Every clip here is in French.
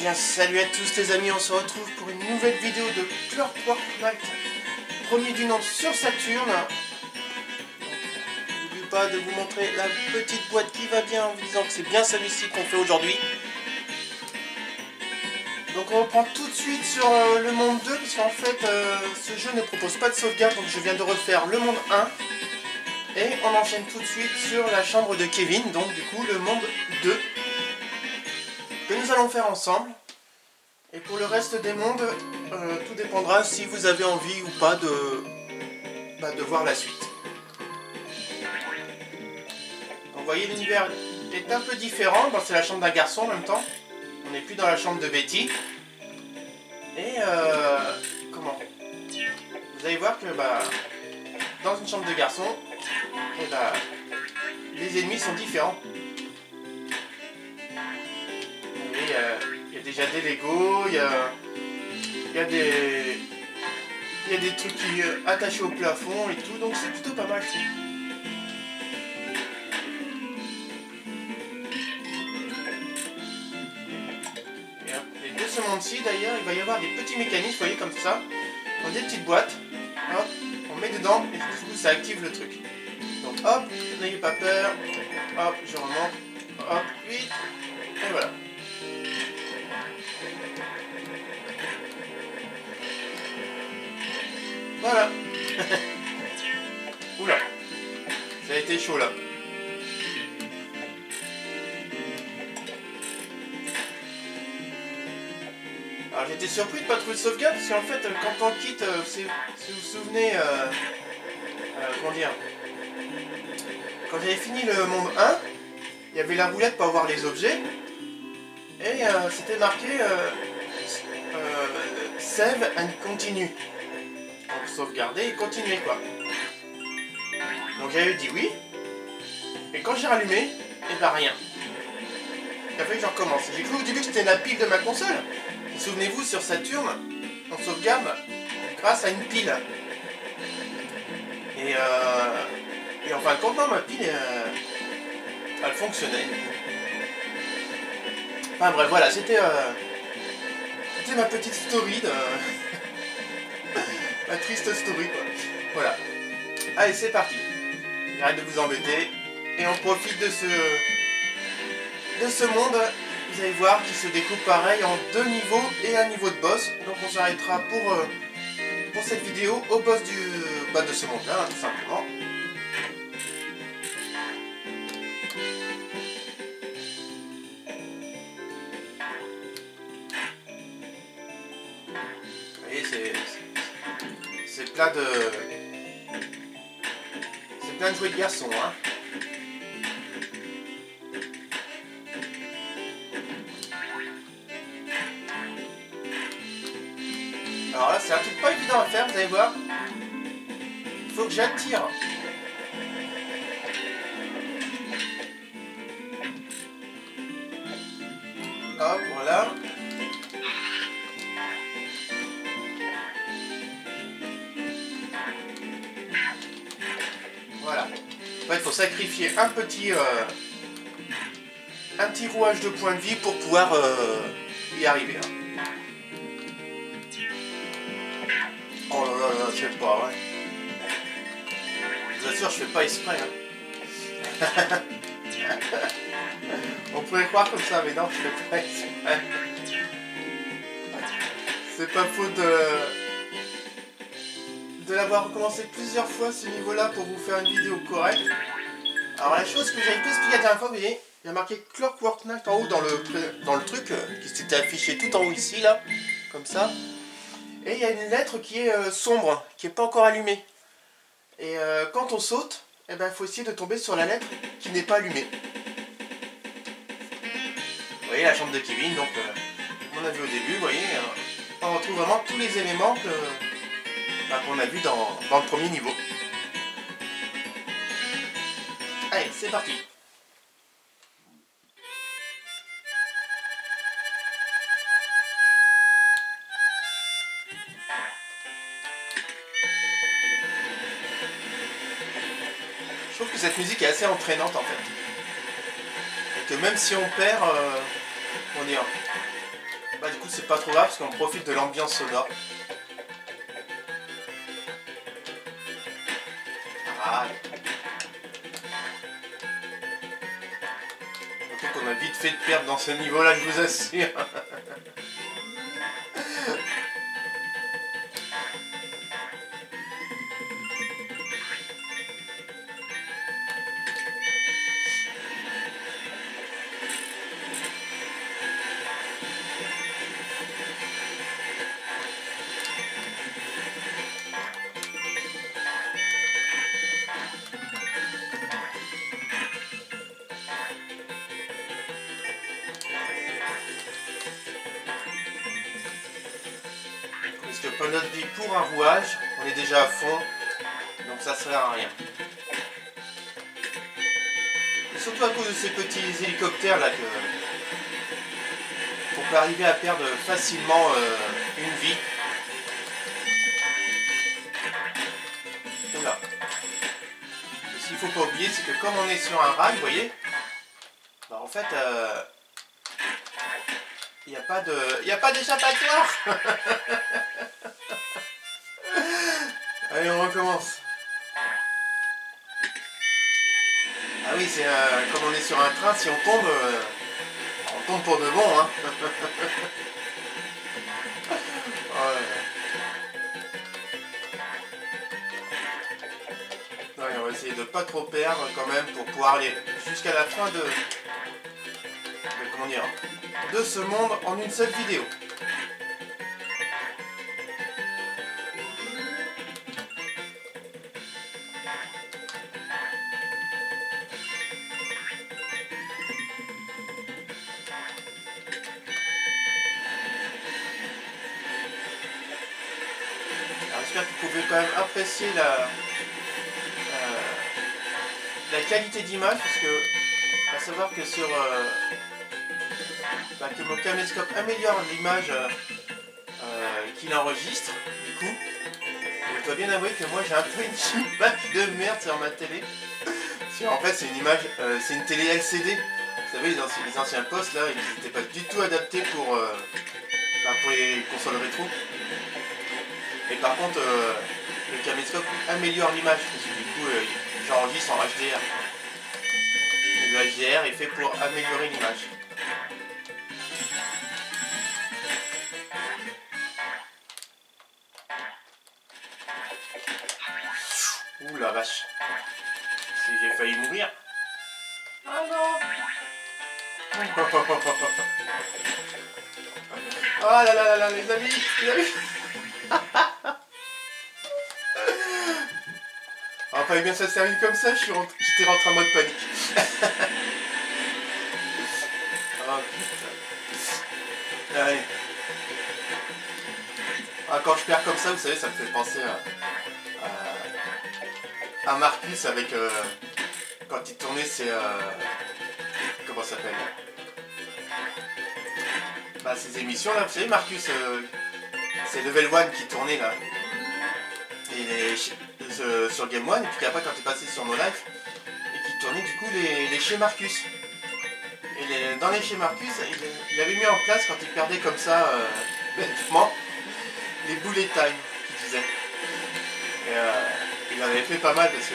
bien salut à tous les amis, on se retrouve pour une nouvelle vidéo de Clockwork Knight, premier du nom sur Saturne. N'oublie pas de vous montrer la petite boîte qui va bien en vous disant que c'est bien celui-ci qu'on fait aujourd'hui. Donc on reprend tout de suite sur le monde 2 parce qu'en fait ce jeu ne propose pas de sauvegarde, donc je viens de refaire le monde 1. Et on enchaîne tout de suite sur la chambre de Kevin, donc du coup le monde 2. Que nous allons faire ensemble. Et pour le reste des mondes, tout dépendra si vous avez envie ou pas de voir la suite. Donc vous voyez, l'univers est un peu différent. Bon, c'est la chambre d'un garçon en même temps. On n'est plus dans la chambre de Betty. Et comment vous allez voir que dans une chambre de garçon, les ennemis sont différents. Il y a déjà des Lego, il y a des trucs qui attachés au plafond et tout, donc c'est plutôt pas mal. Et de ce monde-ci d'ailleurs, il va y avoir des petits mécanismes, vous voyez, comme ça, dans des petites boîtes. Hop, on met dedans et du coup ça active le truc. Donc hop, n'ayez pas peur, hop, je remonte, hop, vite, et voilà. Voilà. Oula, ça a été chaud là. Alors j'étais surpris de pas trouver de sauvegarde parce qu'en fait quand on quitte, si vous vous souvenez, comment dire, quand j'avais fini le monde 1, il y avait la roulette pour avoir les objets et c'était marqué save and continue. Donc sauvegarder et continuer quoi. Donc j'avais dit oui. Et quand j'ai rallumé, et ben rien. Il a fallu que je recommence. J'ai cru au début que c'était la pile de ma console. Souvenez-vous, sur Saturne, on sauvegarde grâce à une pile. Et en fin de compte, non, ma pile, elle fonctionnait. Enfin bref, voilà, c'était ma petite story de... ma triste story quoi. Voilà. Allez, c'est parti. J'arrête de vous embêter. Et on profite de ce monde, vous allez voir, qui se découpe pareil en 2 niveaux et un niveau de boss. Donc on s'arrêtera pour cette vidéo au boss de ce monde là, tout simplement. Vous voyez, c'est plein de... C'est plein de jouets de garçons, hein. Alors là, c'est un truc pas évident à faire, vous allez voir. Il faut que j'attire. Hop, voilà. Voilà. En fait, il faut sacrifier un petit rouage de points de vie pour pouvoir y arriver. Hein. Oh là là là, c'est pas vrai. Je vous assure, je fais pas exprès. Hein. On pourrait croire comme ça, mais non, je fais pas exprès. C'est pas faute de l'avoir recommencé plusieurs fois ce niveau-là pour vous faire une vidéo correcte. Alors la chose que j'avais pas expliqué la dernière fois, vous voyez, il y a marqué Clockwork Knight en haut dans le truc qui s'était affiché tout en haut ici, là, comme ça. Et il y a une lettre qui est sombre, qui n'est pas encore allumée. Et quand on saute, eh ben, il faut essayer de tomber sur la lettre qui n'est pas allumée. Vous voyez la chambre de Kevin, donc on a vu au début, vous voyez, on retrouve vraiment tous les éléments qu'on a vus dans le premier niveau. Allez, c'est parti. Je trouve que cette musique est assez entraînante en fait. Et que même si on perd, comment dire, Bah du coup c'est pas trop grave parce qu'on profite de l'ambiance sonore. Ah. Surtout qu'on a vite fait de perdre dans ce niveau-là, je vous assure. Parce que pour notre vie, pour un rouage, on est déjà à fond, donc ça sert à rien. Et surtout à cause de ces petits hélicoptères là qu'on peut arriver à perdre facilement une vie. Oula. Ce qu'il ne faut pas oublier, c'est que comme on est sur un rail, vous voyez, bah en fait, il n'y a pas d'échappatoire. Allez, on recommence. Ah oui, c'est comme on est sur un train, si on tombe pour de bon, hein. Ouais, on va essayer de pas trop perdre quand même pour pouvoir aller jusqu'à la fin comment dire, de ce monde en une seule vidéo. J'espère que vous pouvez quand même apprécier la qualité d'image, parce que à savoir que sur que mon caméscope améliore l'image qu'il enregistre, du coup. Et je dois bien avouer que moi j'ai un peu une image de merde sur ma télé. Parce qu'en fait c'est une image, c'est une télé LCD. Vous savez, les anciens postes là, ils n'étaient pas du tout adaptés pour les consoles rétro. Et par contre, le caméscope améliore l'image, parce que du coup, j'enregistre en HDR. Et le HDR est fait pour améliorer l'image. Ouh la vache. J'ai failli mourir. Oh non. Oh là là là là, les amis, Alors, fallait bien ça servir comme ça, j'étais rentré en mode panique. Oh putain. Allez. Ah, quand je perds comme ça, vous savez, ça me fait penser à Marcus avec quand il tournait ses comment ça s'appelle, ses émissions là, vous savez, Marcus, c'est Level 1 qui tournait là, et sur Game One, et puis après quand il est passé sur No Life, et qui tournait du coup les chez Marcus. Et dans les chez Marcus, il avait mis en place, quand il perdait comme ça bêtement, les bullet time qu'il disait. Et il en avait fait pas mal parce que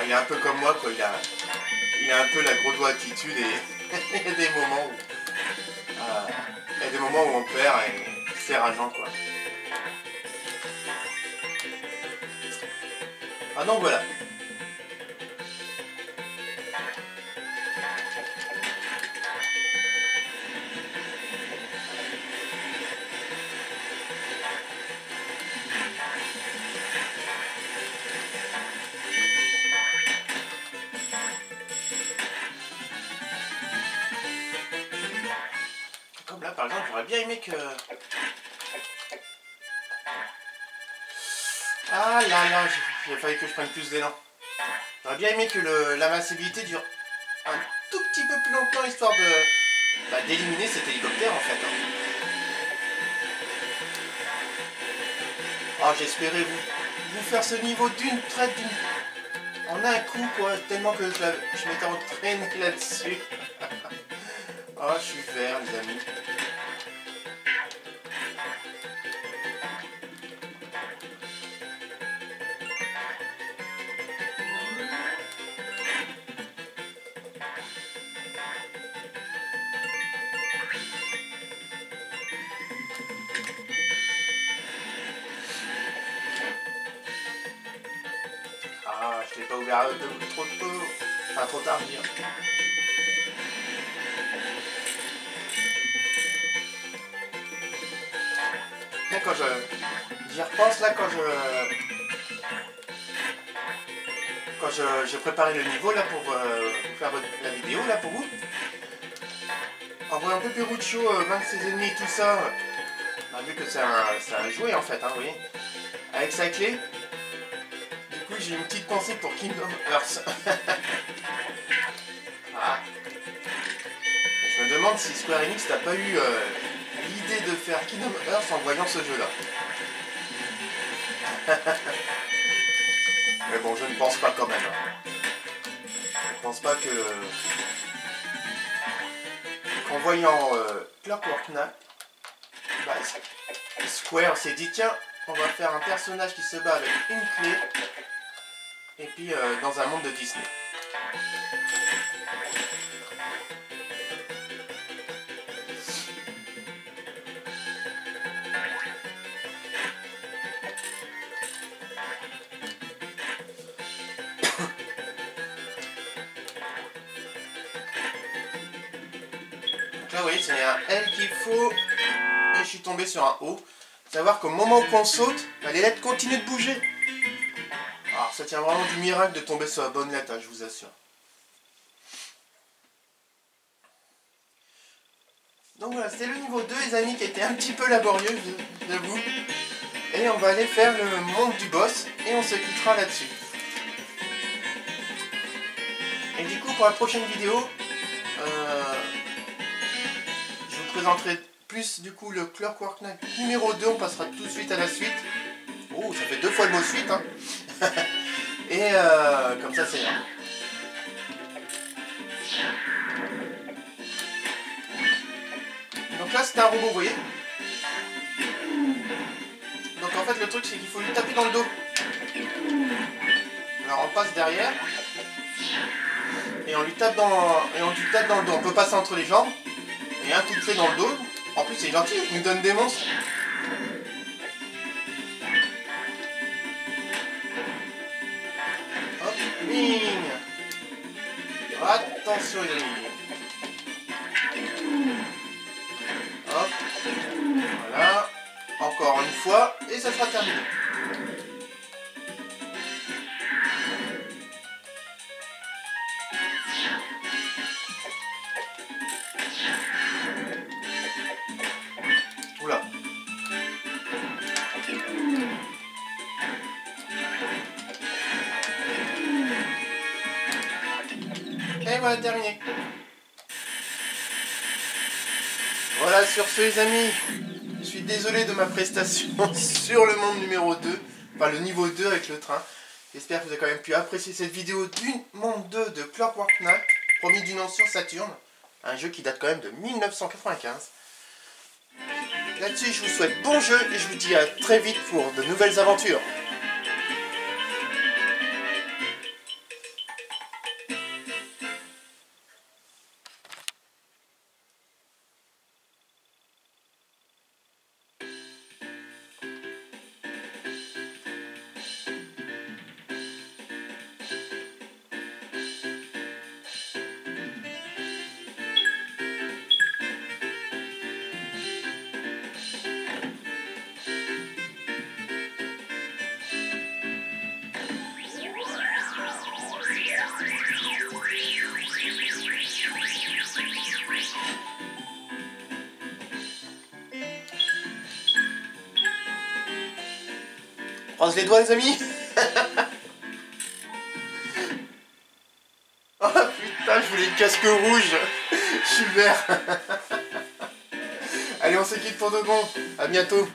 il est un peu comme moi, quoi. Il a un peu la gros doigt attitude, et il y a des moments où on perd et c'est rageant, quoi. Ah non, voilà. Comme là, par exemple, j'aurais bien aimé que... Ah là là, il a fallu que je prenne plus d'élan. J'aurais bien aimé que l'invincibilité dure un tout petit peu plus longtemps, histoire d'éliminer cet hélicoptère, en fait. Oh, j'espérais vous faire ce niveau d'une traite, en un coup, quoi, tellement que je m'étais entraîné là-dessus. Oh, je suis vert, les amis. pas ouvert trop tôt. Enfin, trop tard, je veux dire. Là, quand j'y repense, là, quand j'ai préparé le niveau, là, pour faire la vidéo, là, pour vous. En voyant Peperuccio vaincre ses ennemis, tout ça, on a vu que c'est un jouet, en fait, hein, vous voyez. Avec sa clé. Du coup, j'ai une petite pensée pour Kingdom Hearts. Ah. Je me demande si Square Enix n'a pas eu l'idée de faire Kingdom Hearts en voyant ce jeu-là. Mais bon, je ne pense pas quand même. Je ne pense pas que... qu'en voyant Clockwork Knight, bah, Square s'est dit, tiens, on va faire un personnage qui se bat avec une clé, et puis dans un monde de Disney. Donc là, vous voyez, c'est un L qu'il faut, et je suis tombé sur un O. Savoir qu'au moment où on saute, bah, les lettres continuent de bouger. Alors ça tient vraiment du miracle de tomber sur la bonne lettre, hein, je vous assure. Donc voilà, c'était le niveau 2, les amis, qui a été un petit peu laborieux, j'avoue. Et on va aller faire le monde du boss, et on se quittera là-dessus. Et du coup, pour la prochaine vidéo, je vous présenterai plus du coup le Clockwork Knight numéro 2, on passera tout de suite à la suite. Oh, ça fait 2 fois le mot suite, hein. Et comme ça c'est bien. Donc là c'est un robot, vous voyez. Donc en fait le truc c'est qu'il faut lui taper dans le dos. Alors on passe derrière. Et on lui tape dans le dos. On peut passer entre les jambes. Et un coup de pied dans le dos. En plus c'est gentil, il nous donne des monstres. Hop, ligne. Attention les amis. Hop. Voilà. Encore une fois. Et ça sera terminé. Oula. Et voilà, terminé. Voilà, sur ce les amis, je suis désolé de ma prestation sur le monde numéro 2, enfin le niveau 2 avec le train. J'espère que vous avez quand même pu apprécier cette vidéo du monde 2 de Clockwork Knight, promis du nom sur Saturn, un jeu qui date quand même de 1995. Là-dessus, je vous souhaite bon jeu et je vous dis à très vite pour de nouvelles aventures. Croise les doigts les amis. Oh putain, je voulais le casque rouge. Je suis vert. Allez, on se quitte pour de bon. À bientôt.